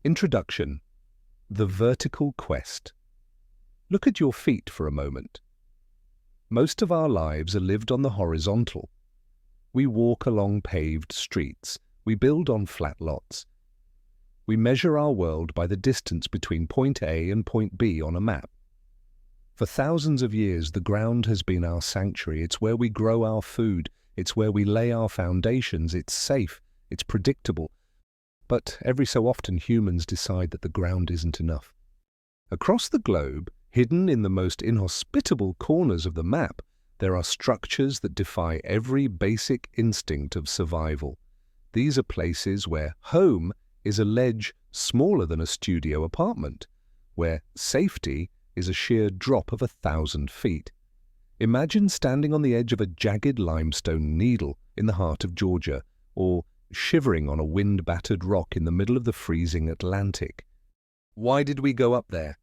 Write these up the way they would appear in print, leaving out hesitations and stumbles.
Introduction: The Vertical Quest. Look at your feet for a moment. Most of our lives are lived on the horizontal. We walk along paved streets. We build on flat lots. We measure our world by the distance between point A and point B on a map. For thousands of years, the ground has been our sanctuary. It's where we grow our food. It's where we lay our foundations. It's safe. It's predictable. But every so often, humans decide that the ground isn't enough. Across the globe, hidden in the most inhospitable corners of the map, there are structures that defy every basic instinct of survival. These are places where home is a ledge smaller than a studio apartment, where safety is a sheer drop of 1,000 feet. Imagine standing on the edge of a jagged limestone needle in the heart of Georgia, or shivering on a wind-battered rock in the middle of the freezing Atlantic. Why did we go up there?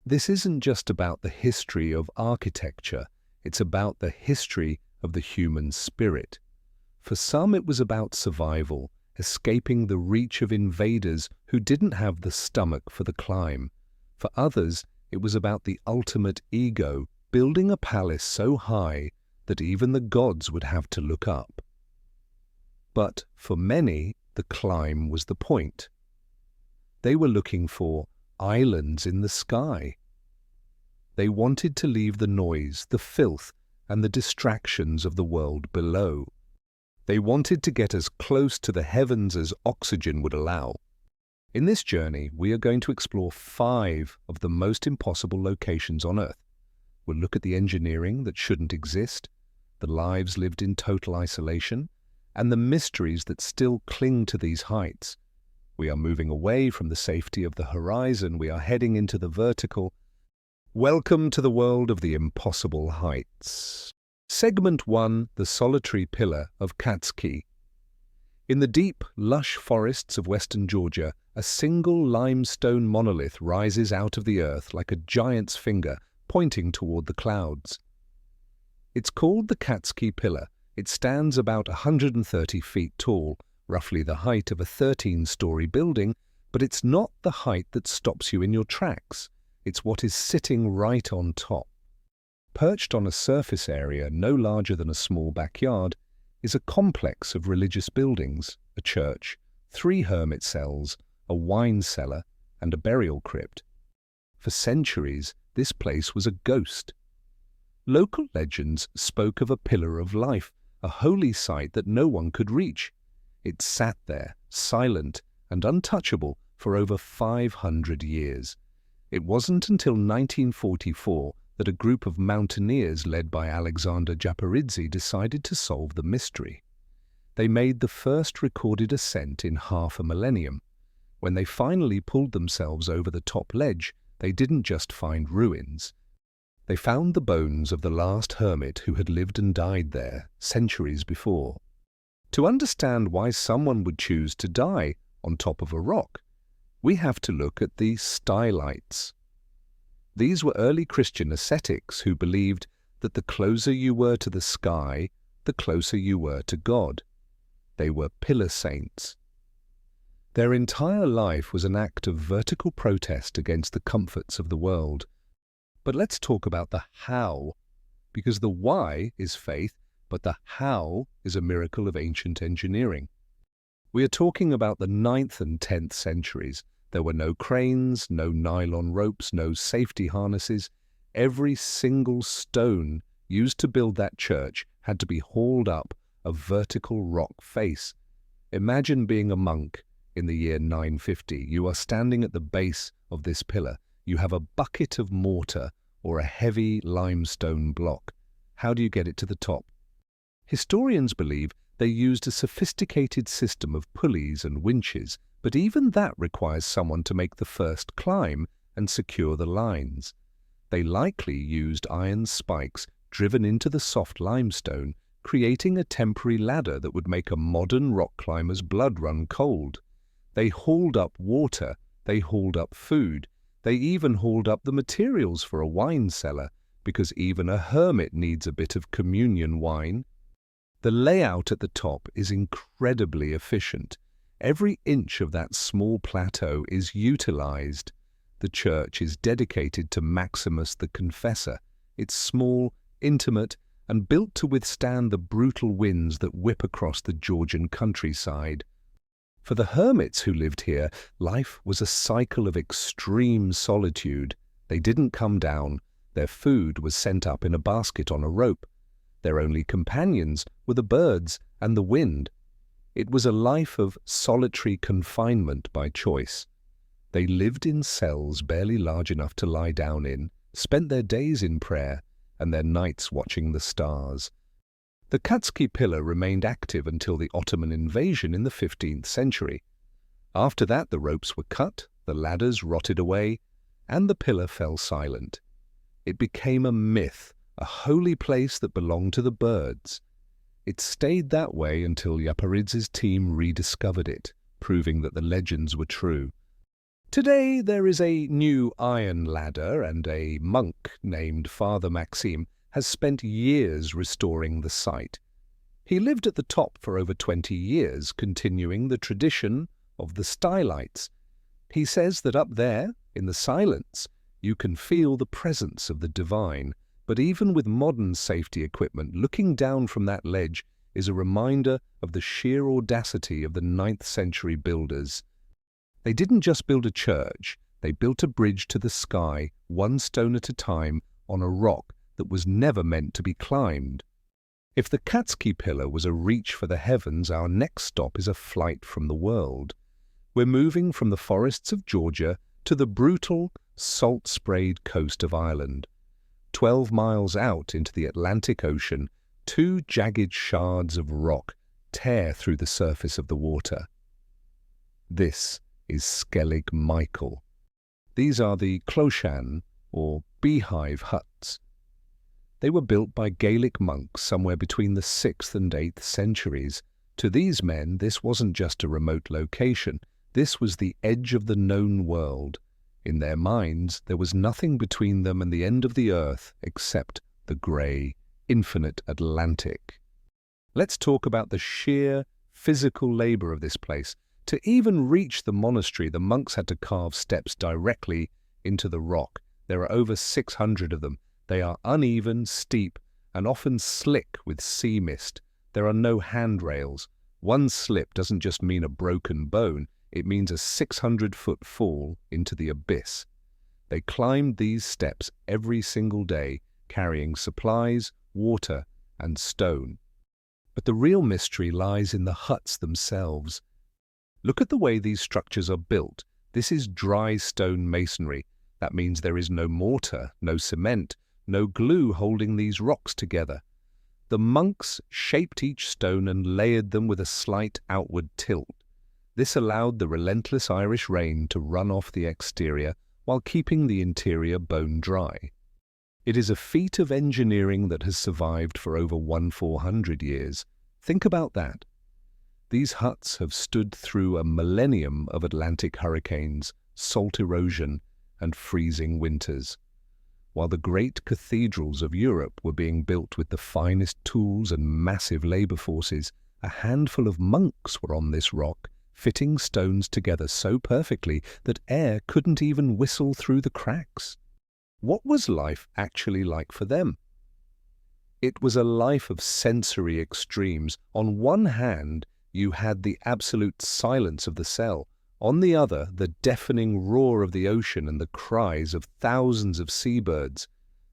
This isn't just about the history of architecture, it's about the history of the human spirit. For some, it was about survival, escaping the reach of invaders who didn't have the stomach for the climb. For others, it was about the ultimate ego, building a palace so high that even the gods would have to look up. But for many, the climb was the point. They were looking for islands in the sky. They wanted to leave the noise, the filth, and the distractions of the world below. They wanted to get as close to the heavens as oxygen would allow. In this journey, we are going to explore 5 of the most impossible locations on Earth. We'll look at the engineering that shouldn't exist, the lives lived in total isolation, and the mysteries that still cling to these heights. We are moving away from the safety of the horizon. We are heading into the vertical. Welcome to the world of the impossible heights. Segment 1, the solitary pillar of Katskhi. In the deep, lush forests of western Georgia, a single limestone monolith rises out of the earth like a giant's finger pointing toward the clouds. It's called the Katskhi Pillar. It stands about 130 feet tall, roughly the height of a 13-story building, but it's not the height that stops you in your tracks. It's what is sitting right on top. Perched on a surface area no larger than a small backyard is a complex of religious buildings, a church, 3 hermit cells, a wine cellar, and a burial crypt. For centuries, this place was a ghost. Local legends spoke of a pillar of life, a holy site that no one could reach. It sat there, silent and untouchable, for over 500 years. It wasn't until 1944 that a group of mountaineers led by Alexander Japaridze decided to solve the mystery. They made the first recorded ascent in half a millennium. When they finally pulled themselves over the top ledge, they didn't just find ruins. They found the bones of the last hermit who had lived and died there centuries before. To understand why someone would choose to die on top of a rock, we have to look at the stylites. These were early Christian ascetics who believed that the closer you were to the sky, the closer you were to God. They were pillar saints. Their entire life was an act of vertical protest against the comforts of the world. But let's talk about the how, because the why is faith, but the how is a miracle of ancient engineering. We are talking about the 9th and 10th centuries. There were no cranes, no nylon ropes, no safety harnesses. Every single stone used to build that church had to be hauled up a vertical rock face. Imagine being a monk in the year 950. You are standing at the base of this pillar. You have a bucket of mortar or a heavy limestone block. How do you get it to the top? Historians believe they used a sophisticated system of pulleys and winches, but even that requires someone to make the first climb and secure the lines. They likely used iron spikes driven into the soft limestone, creating a temporary ladder that would make a modern rock climber's blood run cold. They hauled up water, they hauled up food, they even hauled up the materials for a wine cellar, because even a hermit needs a bit of communion wine. The layout at the top is incredibly efficient. Every inch of that small plateau is utilized. The church is dedicated to Maximus the Confessor. It's small, intimate, and built to withstand the brutal winds that whip across the Georgian countryside. For the hermits who lived here, life was a cycle of extreme solitude. They didn't come down. Their food was sent up in a basket on a rope. Their only companions were the birds and the wind. It was a life of solitary confinement by choice. They lived in cells barely large enough to lie down in, spent their days in prayer, and their nights watching the stars. The Katskhi Pillar remained active until the Ottoman invasion in the 15th century. After that, the ropes were cut, the ladders rotted away, and the pillar fell silent. It became a myth, a holy place that belonged to the birds. It stayed that way until Yaparidz's team rediscovered it, proving that the legends were true. Today there is a new iron ladder, and a monk named Father Maxime has spent years restoring the site. He lived at the top for over 20 years, continuing the tradition of the stylites. He says that up there, in the silence, you can feel the presence of the divine, but even with modern safety equipment, looking down from that ledge is a reminder of the sheer audacity of the 9th century builders. They didn't just build a church, they built a bridge to the sky, one stone at a time, on a rock that was never meant to be climbed. If the Katskhi Pillar was a reach for the heavens, our next stop is a flight from the world. We're moving from the forests of Georgia to the brutal, salt-sprayed coast of Ireland. 12 miles out into the Atlantic Ocean, two jagged shards of rock tear through the surface of the water. This is Skellig Michael. These are the closhan, or beehive huts. They were built by Gaelic monks somewhere between the 6th and 8th centuries. To these men, this wasn't just a remote location. This was the edge of the known world. In their minds, there was nothing between them and the end of the earth except the grey, infinite Atlantic. Let's talk about the sheer physical labor of this place. To even reach the monastery, the monks had to carve steps directly into the rock. There are over 600 of them. They are uneven, steep, and often slick with sea mist. There are no handrails. One slip doesn't just mean a broken bone, it means a 600-foot fall into the abyss. They climbed these steps every single day, carrying supplies, water, and stone. But the real mystery lies in the huts themselves. Look at the way these structures are built. This is dry stone masonry. That means there is no mortar, no cement, no glue holding these rocks together. The monks shaped each stone and layered them with a slight outward tilt. This allowed the relentless Irish rain to run off the exterior while keeping the interior bone dry. It is a feat of engineering that has survived for over 400 years. Think about that. These huts have stood through a millennium of Atlantic hurricanes, salt erosion, and freezing winters. While the great cathedrals of Europe were being built with the finest tools and massive labor forces, a handful of monks were on this rock, fitting stones together so perfectly that air couldn't even whistle through the cracks. What was life actually like for them? It was a life of sensory extremes. On one hand, you had the absolute silence of the cell. On the other, the deafening roar of the ocean and the cries of thousands of seabirds.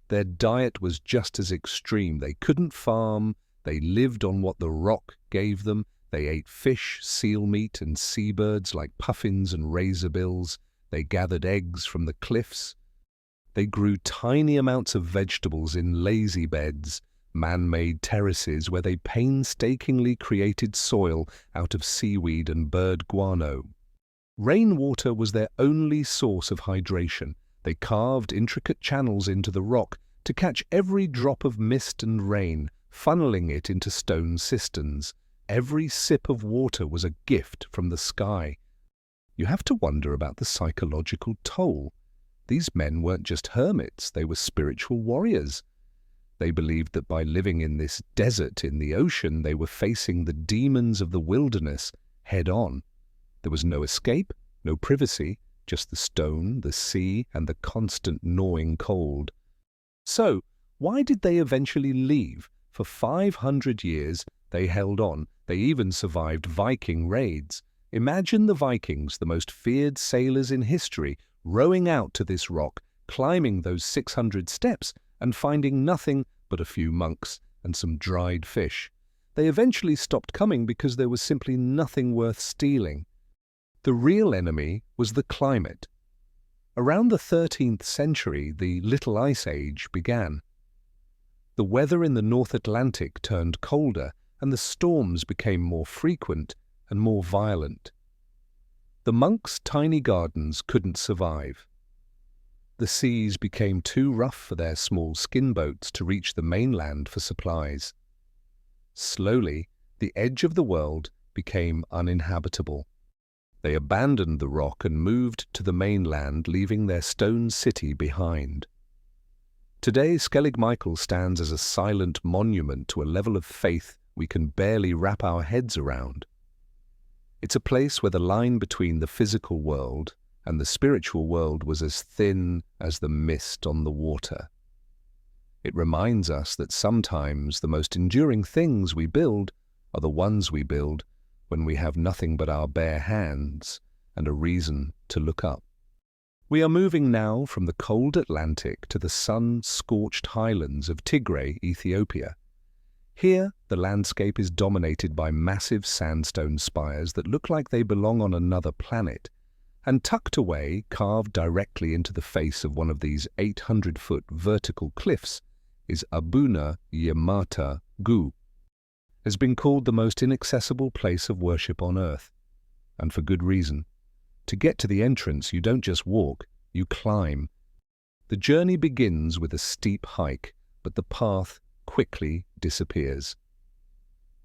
Their diet was just as extreme. They couldn't farm. They lived on what the rock gave them. They ate fish, seal meat, and seabirds like puffins and razorbills. They gathered eggs from the cliffs. They grew tiny amounts of vegetables in lazy beds, man-made terraces where they painstakingly created soil out of seaweed and bird guano. Rainwater was their only source of hydration. They carved intricate channels into the rock to catch every drop of mist and rain, funneling it into stone cisterns. Every sip of water was a gift from the sky. You have to wonder about the psychological toll. These men weren't just hermits, they were spiritual warriors. They believed that by living in this desert in the ocean, they were facing the demons of the wilderness head-on. There was no escape, no privacy, just the stone, the sea, and the constant gnawing cold. So, why did they eventually leave? For 500 years, they held on. They even survived Viking raids. Imagine the Vikings, the most feared sailors in history, rowing out to this rock, climbing those 600 steps, and finding nothing but a few monks and some dried fish. They eventually stopped coming because there was simply nothing worth stealing. The real enemy was the climate. Around the 13th century, the Little Ice Age began. The weather in the North Atlantic turned colder, and the storms became more frequent and more violent. The monks' tiny gardens couldn't survive. The seas became too rough for their small skin boats to reach the mainland for supplies. Slowly, the edge of the world became uninhabitable. They abandoned the rock and moved to the mainland, leaving their stone city behind. Today, Skellig Michael stands as a silent monument to a level of faith we can barely wrap our heads around. It's a place where the line between the physical world and the spiritual world was as thin as the mist on the water. It reminds us that sometimes the most enduring things we build are the ones we build when we have nothing but our bare hands and a reason to look up. We are moving now from the cold Atlantic to the sun-scorched highlands of Tigray, Ethiopia. Here, the landscape is dominated by massive sandstone spires that look like they belong on another planet, and tucked away, carved directly into the face of one of these 800-foot vertical cliffs, is Abuna Yemata Guh. Has been called the most inaccessible place of worship on earth, and for good reason. To get to the entrance, you don't just walk, you climb. The journey begins with a steep hike, but the path quickly disappears.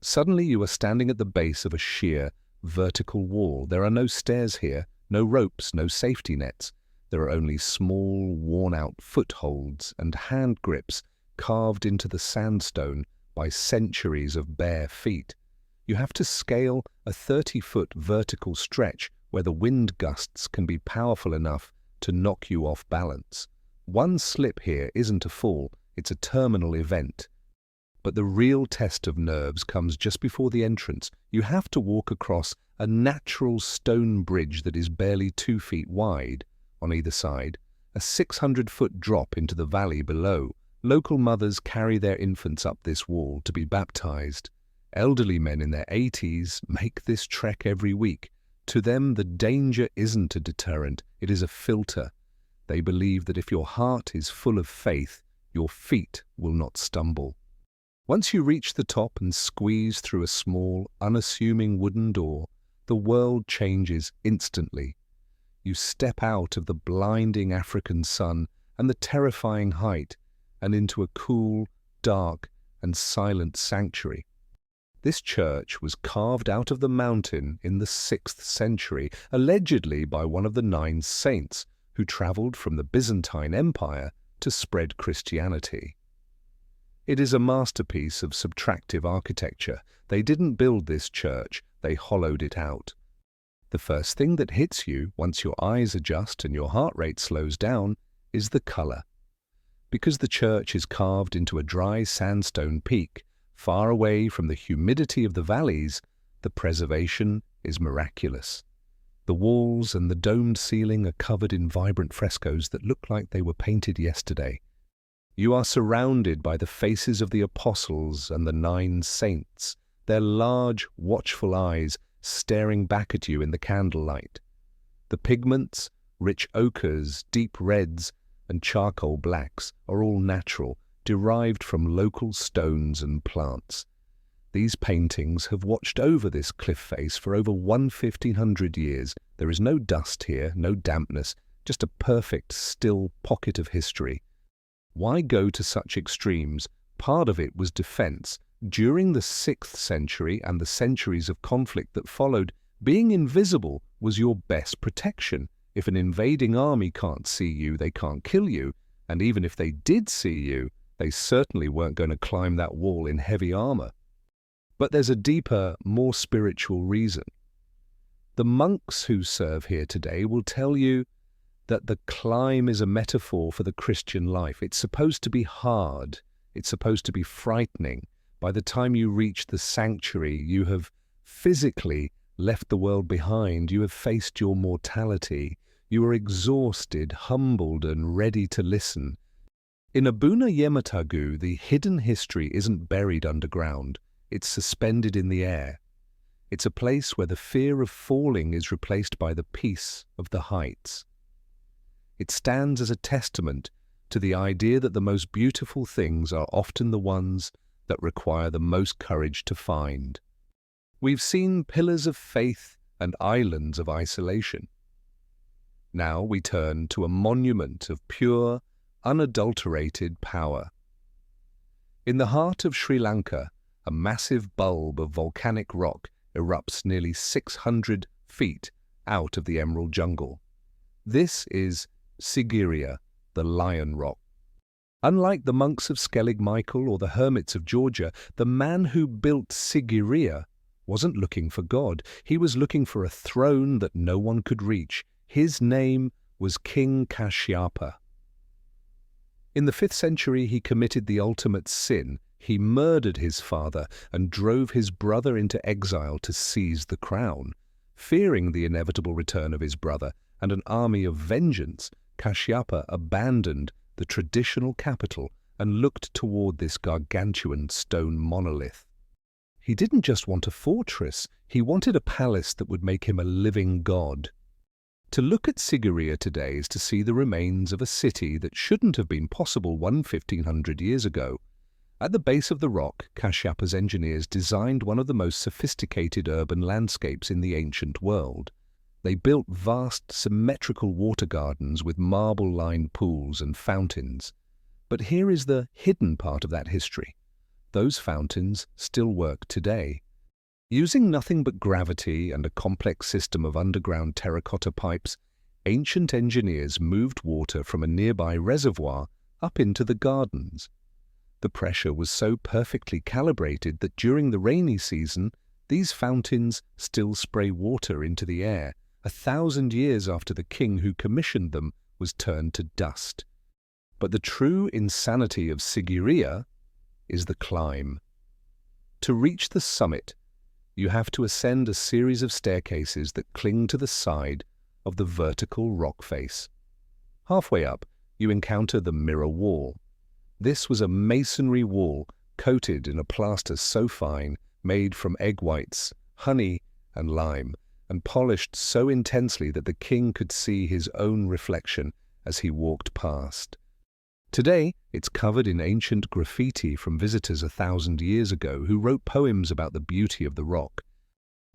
Suddenly you are standing at the base of a sheer, vertical wall. There are no stairs here, no ropes, no safety nets. There are only small, worn-out footholds and hand grips carved into the sandstone by centuries of bare feet. You have to scale a 30-foot vertical stretch where the wind gusts can be powerful enough to knock you off balance. One slip here isn't a fall, it's a terminal event. But the real test of nerves comes just before the entrance. You have to walk across a natural stone bridge that is barely 2 feet wide on either side, a 600-foot drop into the valley below. Local mothers carry their infants up this wall to be baptized. Elderly men in their 80s make this trek every week. To them, the danger isn't a deterrent, it is a filter. They believe that if your heart is full of faith, your feet will not stumble. Once you reach the top and squeeze through a small, unassuming wooden door, the world changes instantly. You step out of the blinding African sun and the terrifying height and into a cool, dark, and silent sanctuary. This church was carved out of the mountain in the 6th century, allegedly by one of the 9 saints who traveled from the Byzantine Empire to spread Christianity. It is a masterpiece of subtractive architecture. They didn't build this church, they hollowed it out. The first thing that hits you once your eyes adjust and your heart rate slows down is the color. Because the church is carved into a dry sandstone peak, far away from the humidity of the valleys, the preservation is miraculous. The walls and the domed ceiling are covered in vibrant frescoes that look like they were painted yesterday. You are surrounded by the faces of the apostles and the 9 saints, their large, watchful eyes staring back at you in the candlelight. The pigments, rich ochres, deep reds, and charcoal blacks are all natural, derived from local stones and plants. These paintings have watched over this cliff face for over 1,500 years. There is no dust here, no dampness, just a perfect, still pocket of history. Why go to such extremes? Part of it was defense. During the 6th century and the centuries of conflict that followed, being invisible was your best protection. If an invading army can't see you, they can't kill you, and even if they did see you, they certainly weren't going to climb that wall in heavy armor. But there's a deeper, more spiritual reason. The monks who serve here today will tell you that the climb is a metaphor for the Christian life. It's supposed to be hard. It's supposed to be frightening. By the time you reach the sanctuary, you have physically left the world behind. You have faced your mortality. You are exhausted, humbled, and ready to listen. In Abuna Yemata Guh, the hidden history isn't buried underground. It's suspended in the air. It's a place where the fear of falling is replaced by the peace of the heights. It stands as a testament to the idea that the most beautiful things are often the ones that require the most courage to find. We've seen pillars of faith and islands of isolation. Now we turn to a monument of pure, unadulterated power. In the heart of Sri Lanka, a massive bulb of volcanic rock erupts nearly 600 feet out of the emerald jungle. This is Sigiriya, the Lion Rock. Unlike the monks of Skellig Michael or the hermits of Georgia, the man who built Sigiriya wasn't looking for God. He was looking for a throne that no one could reach. His name was King Kashyapa. In the 5th century, he committed the ultimate sin. He murdered his father and drove his brother into exile to seize the crown. Fearing the inevitable return of his brother and an army of vengeance, Kashyapa abandoned the traditional capital and looked toward this gargantuan stone monolith. He didn't just want a fortress, he wanted a palace that would make him a living god. To look at Sigiriya today is to see the remains of a city that shouldn't have been possible 1,500 years ago. At the base of the rock, Kashyapa's engineers designed one of the most sophisticated urban landscapes in the ancient world. They built vast, symmetrical water gardens with marble-lined pools and fountains. But here is the hidden part of that history. Those fountains still work today. Using nothing but gravity and a complex system of underground terracotta pipes, ancient engineers moved water from a nearby reservoir up into the gardens. The pressure was so perfectly calibrated that during the rainy season, these fountains still spray water into the air, 1,000 years after the king who commissioned them was turned to dust. But the true insanity of Sigiriya is the climb. To reach the summit, you have to ascend a series of staircases that cling to the side of the vertical rock face. Halfway up, you encounter the mirror wall. This was a masonry wall coated in a plaster so fine, made from egg whites, honey, and lime, and polished so intensely that the king could see his own reflection as he walked past. Today, it's covered in ancient graffiti from visitors 1,000 years ago who wrote poems about the beauty of the rock.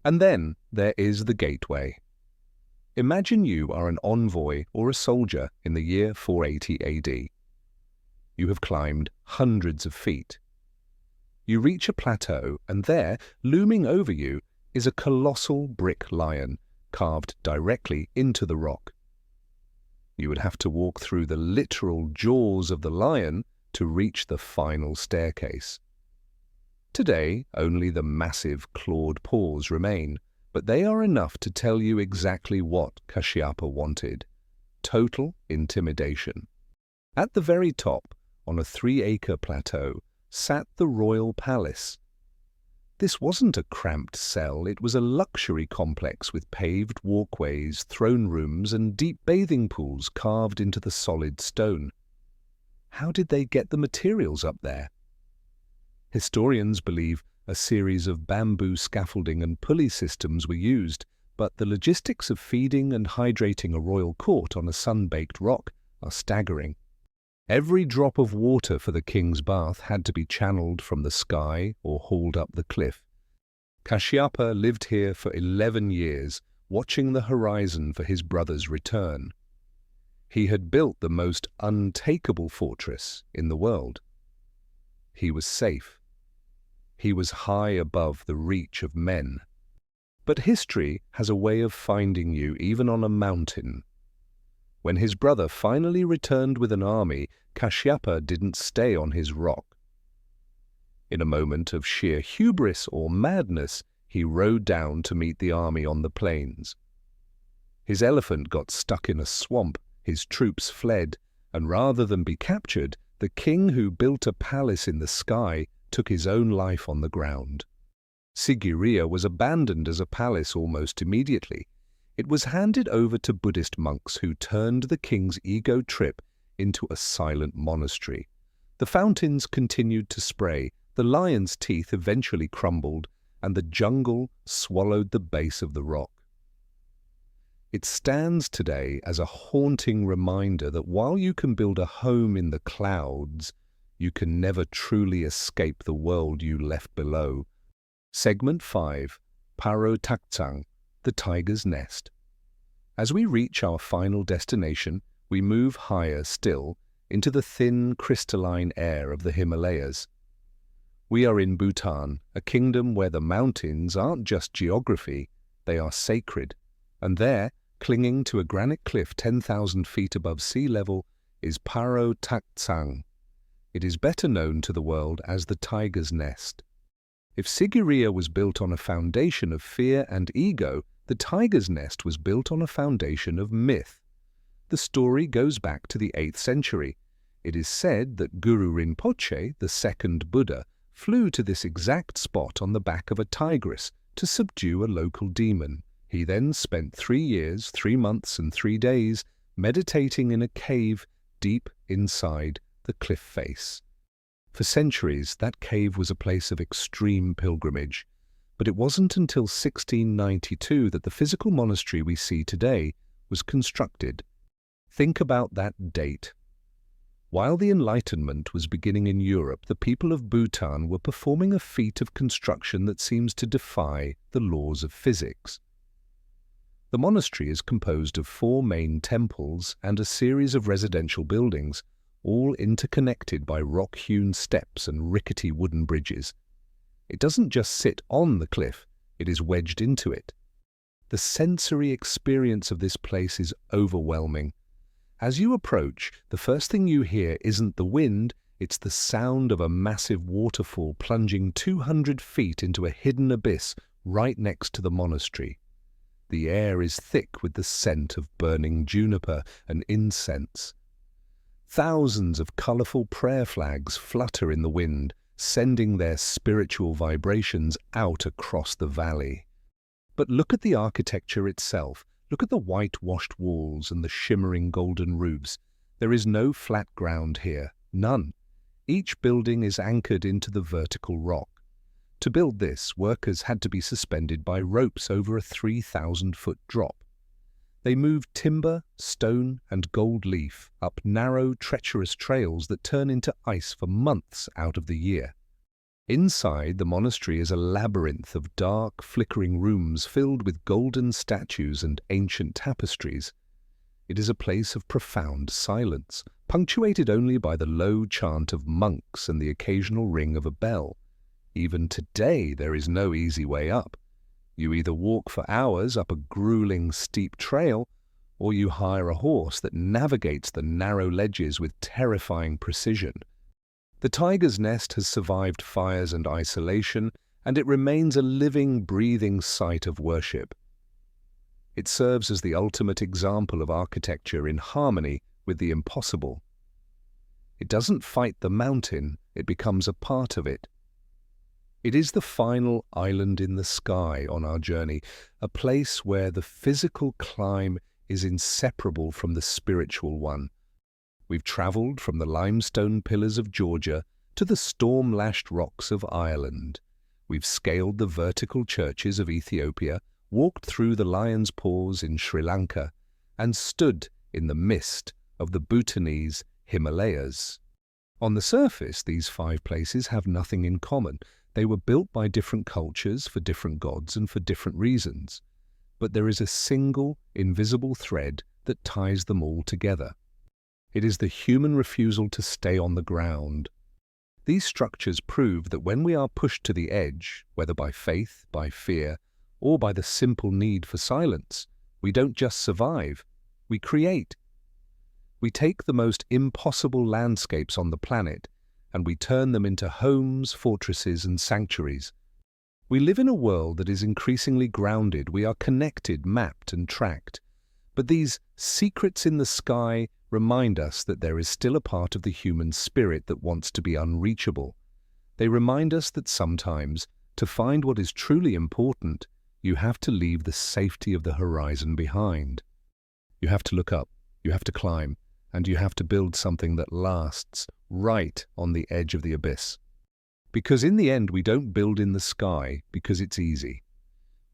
And then there is the gateway. Imagine you are an envoy or a soldier in the year 480 AD. You have climbed hundreds of feet. You reach a plateau, and there, looming over you, is a colossal brick lion carved directly into the rock. You would have to walk through the literal jaws of the lion to reach the final staircase. Today, only the massive clawed paws remain, but they are enough to tell you exactly what Kashyapa wanted: total intimidation. At the very top, on a 3-acre plateau, sat the royal palace. This wasn't a cramped cell, it was a luxury complex with paved walkways, throne rooms, and deep bathing pools carved into the solid stone. How did they get the materials up there? Historians believe a series of bamboo scaffolding and pulley systems were used, but the logistics of feeding and hydrating a royal court on a sun-baked rock are staggering. Every drop of water for the king's bath had to be channeled from the sky or hauled up the cliff. Kashyapa lived here for 11 years, watching the horizon for his brother's return. He had built the most untakeable fortress in the world. He was safe. He was high above the reach of men. But history has a way of finding you even on a mountain. When his brother finally returned with an army, Kashyapa didn't stay on his rock. In a moment of sheer hubris or madness, he rode down to meet the army on the plains. His elephant got stuck in a swamp, his troops fled, and rather than be captured, the king who built a palace in the sky took his own life on the ground. Sigiriya was abandoned as a palace almost immediately. It was handed over to Buddhist monks who turned the king's ego trip into a silent monastery. The fountains continued to spray, the lion's teeth eventually crumbled, and the jungle swallowed the base of the rock. It stands today as a haunting reminder that while you can build a home in the clouds, you can never truly escape the world you left below. Segment 5, Paro Taktsang, the Tiger's Nest. As we reach our final destination, we move higher still into the thin, crystalline air of the Himalayas. We are in Bhutan, a kingdom where the mountains aren't just geography, they are sacred. And there, clinging to a granite cliff 10,000 feet above sea level, is Paro Taktsang. It is better known to the world as the Tiger's Nest. If Sigiriya was built on a foundation of fear and ego, the Tiger's Nest was built on a foundation of myth. The story goes back to the 8th century. It is said that Guru Rinpoche, the second Buddha, flew to this exact spot on the back of a tigress to subdue a local demon. He then spent 3 years, 3 months and 3 days meditating in a cave deep inside the cliff face. For centuries, that cave was a place of extreme pilgrimage, but it wasn't until 1692 that the physical monastery we see today was constructed. Think about that date. While the Enlightenment was beginning in Europe, the people of Bhutan were performing a feat of construction that seems to defy the laws of physics. The monastery is composed of 4 main temples and a series of residential buildings, all interconnected by rock-hewn steps and rickety wooden bridges. It doesn't just sit on the cliff, it is wedged into it. The sensory experience of this place is overwhelming. As you approach, the first thing you hear isn't the wind, it's the sound of a massive waterfall plunging 200 feet into a hidden abyss right next to the monastery. The air is thick with the scent of burning juniper and incense. Thousands of colorful prayer flags flutter in the wind, sending their spiritual vibrations out across the valley. But look at the architecture itself. Look at the whitewashed walls and the shimmering golden roofs. There is no flat ground here, none. Each building is anchored into the vertical rock. To build this, workers had to be suspended by ropes over a 3,000-foot drop. They moved timber, stone, and gold leaf up narrow, treacherous trails that turn into ice for months out of the year. Inside, the monastery is a labyrinth of dark, flickering rooms filled with golden statues and ancient tapestries. It is a place of profound silence, punctuated only by the low chant of monks and the occasional ring of a bell. Even today, there is no easy way up. You either walk for hours up a grueling, steep trail, or you hire a horse that navigates the narrow ledges with terrifying precision. The Tiger's Nest has survived fires and isolation, and it remains a living, breathing site of worship. It serves as the ultimate example of architecture in harmony with the impossible. It doesn't fight the mountain, it becomes a part of it. It is the final island in the sky on our journey, a place where the physical climb is inseparable from the spiritual one. We've travelled from the limestone pillars of Georgia to the storm-lashed rocks of Ireland. We've scaled the vertical churches of Ethiopia, walked through the lion's paws in Sri Lanka, and stood in the mist of the Bhutanese Himalayas. On the surface, these 5 places have nothing in common. They were built by different cultures for different gods and for different reasons. But there is a single, invisible thread that ties them all together. It is the human refusal to stay on the ground. These structures prove that when we are pushed to the edge, whether by faith, by fear, or by the simple need for silence, we don't just survive, we create. We take the most impossible landscapes on the planet, and we turn them into homes, fortresses, and sanctuaries. We live in a world that is increasingly grounded. We are connected, mapped, and tracked. But these secrets in the sky remind us that there is still a part of the human spirit that wants to be unreachable. They remind us that sometimes, to find what is truly important, you have to leave the safety of the horizon behind. You have to look up, you have to climb, and you have to build something that lasts right on the edge of the abyss. Because in the end, we don't build in the sky because it's easy.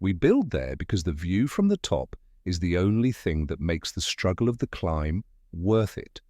We build there because the view from the top is the only thing that makes the struggle of the climb worth it.